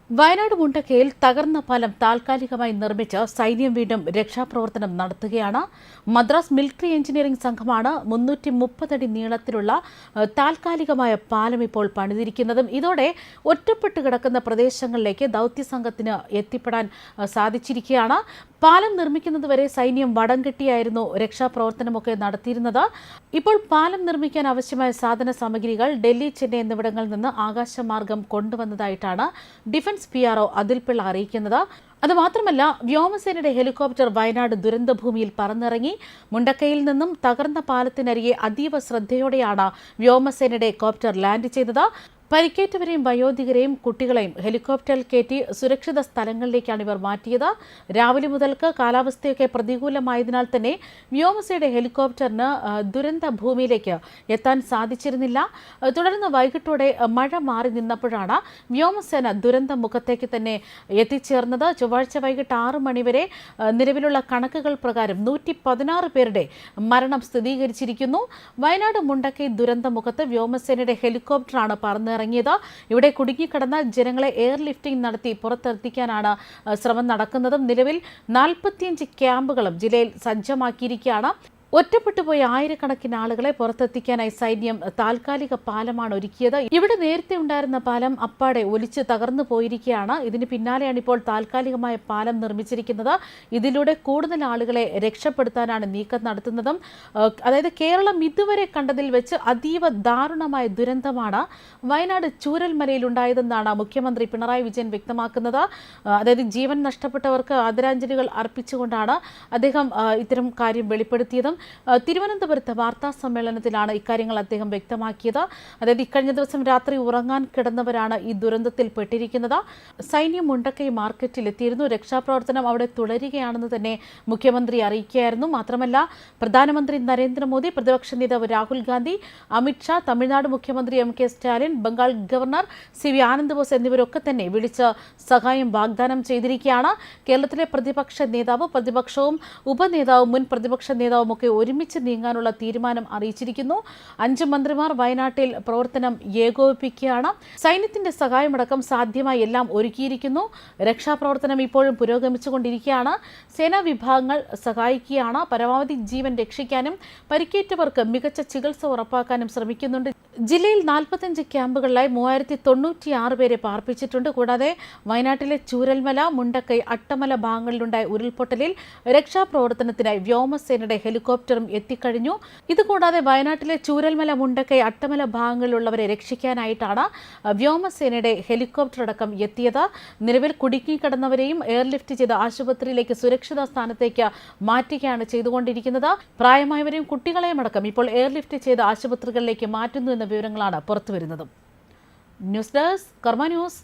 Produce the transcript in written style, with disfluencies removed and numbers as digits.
വയനാട് മുണ്ടക്കയിൽ തകർന്ന പാലം താൽക്കാലികമായി നിർമ്മിച്ച് സൈന്യം വീണ്ടും രക്ഷാപ്രവർത്തനം നടത്തുകയാണ്. മദ്രാസ് മിലിറ്ററി എഞ്ചിനീയറിംഗ് സംഘമാണ് 330 അടി നീളത്തിലുള്ള താൽക്കാലികമായ പാലം ഇപ്പോൾ പണിതിരിക്കുന്നതും ഇതോടെ ഒറ്റപ്പെട്ട് കിടക്കുന്ന പ്രദേശങ്ങളിലേക്ക് ദൗത്യസംഘത്തിന് എത്തിപ്പെടാൻ സാധിച്ചിരിക്കുകയാണ്. പാലം നിർമ്മിക്കുന്നതുവരെ സൈന്യം വടംകെട്ടിയായിരുന്നു രക്ഷാപ്രവർത്തനമൊക്കെ നടത്തിയിരുന്നത്. ഇപ്പോൾ പാലം നിർമ്മിക്കാൻ ആവശ്യമായ സാധന സാമഗ്രികൾ ഡൽഹി, ചെന്നൈ എന്നിവിടങ്ങളിൽ നിന്ന് ആകാശമാർഗം കൊണ്ടുവന്നതായിട്ടാണ് ഡിഫൻസ് PRO അതിൽപിള്ള അറിയിക്കുന്നത്. അതുമാത്രമല്ല, വ്യോമസേനയുടെ ഹെലികോപ്റ്റർ വയനാട് ദുരന്തഭൂമിയിൽ പറന്നിറങ്ങി. മുണ്ടക്കയിൽ നിന്നും തകർന്ന പാലത്തിനരികെ അതീവ ശ്രദ്ധയോടെയാണ് വ്യോമസേനയുടെ ഹെലികോപ്റ്റർ ലാൻഡ് ചെയ്തത്. പരിക്കേറ്റവരെയും വയോധികരെയും കുട്ടികളെയും ഹെലികോപ്റ്ററിൽ കയറ്റി സുരക്ഷിത സ്ഥലങ്ങളിലേക്കാണ് ഇവർ മാറ്റിയത്. രാവിലെ മുതൽക്ക് കാലാവസ്ഥയൊക്കെ പ്രതികൂലമായതിനാൽ തന്നെ വ്യോമസേനയുടെ ഹെലികോപ്റ്ററിന് ദുരന്ത ഭൂമിയിലേക്ക് എത്താൻ സാധിച്ചിരുന്നില്ല. തുടർന്ന് വൈകിട്ടോടെ മഴ മാറി നിന്നപ്പോഴാണ് വ്യോമസേന ദുരന്ത മുഖത്തേക്ക് തന്നെ എത്തിച്ചേർന്നത്. ചൊവ്വാഴ്ച വൈകിട്ട് 6 മണിവരെ നിലവിലുള്ള കണക്കുകൾ പ്രകാരം 116 പേരുടെ മരണം സ്ഥിരീകരിച്ചിരിക്കുന്നു. വയനാട് മുണ്ടക്കൈ ദുരന്ത മുഖത്ത് വ്യോമസേനയുടെ ഹെലികോപ്റ്ററാണ് പറന്നിറങ്ങിയത്. ഇവിടെ കുടുങ്ങിക്കിടന്ന ജനങ്ങളെ എയർലിഫ്റ്റിംഗ് നടത്തി പുറത്തെത്തിക്കാനാണ് ശ്രമം നടക്കുന്നതും. നിലവിൽ 45 ക്യാമ്പുകളും ജില്ലയിൽ സജ്ജമാക്കിയിരിക്കുകയാണ്. ഒറ്റപ്പെട്ടുപോയ ആയിരക്കണക്കിന് ആളുകളെ പുറത്തെത്തിക്കാനായി സൈന്യം താൽക്കാലിക പാലമാണ് ഒരുക്കിയത്. ഇവിടെ നേരത്തെ ഉണ്ടായിരുന്ന പാലം അപ്പാടെ ഒലിച്ച് തകർന്നു പോയിരിക്കുകയാണ്. ഇതിന് പിന്നാലെയാണ് ഇപ്പോൾ താൽക്കാലികമായ പാലം നിർമ്മിച്ചിരിക്കുന്നത്. ഇതിലൂടെ കൂടുതൽ ആളുകളെ രക്ഷപ്പെടുത്താനാണ് നീക്കം നടത്തുന്നതും. അതായത് കേരളം ഇതുവരെ കണ്ടതിൽ വെച്ച് അതീവ ദാരുണമായ ദുരന്തമാണ് വയനാട് ചൂരൽമലയിൽ ഉണ്ടായതെന്നാണ് മുഖ്യമന്ത്രി പിണറായി വിജയൻ വ്യക്തമാക്കുന്നത്. അതായത് ജീവൻ നഷ്ടപ്പെട്ടവർക്ക് ആദരാഞ്ജലികൾ അർപ്പിച്ചുകൊണ്ടാണ് അദ്ദേഹം ഇത്തരം കാര്യം വെളിപ്പെടുത്തിയതും. തിരുവനന്തപുരത്ത് വാർത്താ സമ്മേളനത്തിലാണ് ഇക്കാര്യങ്ങൾ അദ്ദേഹം വ്യക്തമാക്കിയത്. അതായത് ഇക്കഴിഞ്ഞ ദിവസം രാത്രി ഉറങ്ങാൻ കിടന്നവരാണ് ഈ ദുരന്തത്തിൽ പെട്ടിരിക്കുന്നത്. സൈന്യം മുണ്ടക്കൈ മാർക്കറ്റിൽ എത്തിയിരുന്നു. രക്ഷാപ്രവർത്തനം അവിടെ തുടരുകയാണെന്ന് തന്നെ മുഖ്യമന്ത്രി അറിയിക്കുകയായിരുന്നു. മാത്രമല്ല, പ്രധാനമന്ത്രി നരേന്ദ്രമോദി, പ്രതിപക്ഷ നേതാവ് രാഹുൽ ഗാന്ധി, അമിത്ഷാ, തമിഴ്നാട് മുഖ്യമന്ത്രി MK Stalin, Bengal governor CV Anand Bose എന്നിവരൊക്കെ തന്നെ വിളിച്ച് സഹായം വാഗ്ദാനം ചെയ്തിരിക്കുകയാണ്. കേരളത്തിലെ പ്രതിപക്ഷ നേതാവ്, പ്രതിപക്ഷവും ഉപനേതാവും മുൻ പ്രതിപക്ഷ നേതാവും ഒക്കെ ഒരുമിച്ച് നീങ്ങാനുള്ള തീരുമാനം അറിയിച്ചിരിക്കുന്നു. 5 മന്ത്രിമാർ വയനാട്ടിൽ പ്രവർത്തനം ഏകോപിപ്പിക്കുകയാണ്. സൈന്യത്തിന്റെ സഹായമടക്കം സാധ്യമായി എല്ലാം ഒരുക്കിയിരിക്കുന്നു. രക്ഷാപ്രവർത്തനം ഇപ്പോഴും പുരോഗമിച്ചുകൊണ്ടിരിക്കുകയാണ്. സേനാ വിഭാഗങ്ങൾ സഹായിക്കുകയാണ്. പരമാവധി ജീവൻ രക്ഷിക്കാനും പരിക്കേറ്റവർക്ക് മികച്ച ചികിത്സ ഉറപ്പാക്കാനും ശ്രമിക്കുന്നുണ്ട്. ജില്ലയിൽ 45 ക്യാമ്പുകളിലായി 3096 പേരെ പാർപ്പിച്ചിട്ടുണ്ട്. കൂടാതെ വയനാട്ടിലെ ചൂരൽമല, മുണ്ടക്കൈ, അട്ടമല ഭാഗങ്ങളിലുണ്ടായ ഉരുൾപൊട്ടലിൽ രക്ഷാപ്രവർത്തനത്തിനായി വ്യോമസേനയുടെ ഹെലികോപ്റ്ററും എത്തിക്കഴിഞ്ഞു. ഇതുകൂടാതെ വയനാട്ടിലെ ചൂരൽമല, മുണ്ടക്കൈ, അട്ടമല ഭാഗങ്ങളിലുള്ളവരെ രക്ഷിക്കാനായിട്ടാണ് വ്യോമസേനയുടെ ഹെലികോപ്റ്റർ അടക്കം എത്തിയത്. നിലവിൽ കുടുങ്ങിക്കിടന്നവരെയും എയർലിഫ്റ്റ് ചെയ്ത് ആശുപത്രിയിലേക്ക് സുരക്ഷിത സ്ഥാനത്തേക്ക് മാറ്റുകയാണ് ചെയ്തുകൊണ്ടിരിക്കുന്നത്. പ്രായമായവരെയും കുട്ടികളെയും അടക്കം ഇപ്പോൾ എയർലിഫ്റ്റ് ചെയ്ത് ആശുപത്രികളിലേക്ക് മാറ്റുന്നു എന്ന വിവരങ്ങളാണ് പുറത്തുവരുന്നത്. ന്യൂസ് ഡെസ്ക് കർമ്മ ന്യൂസ്.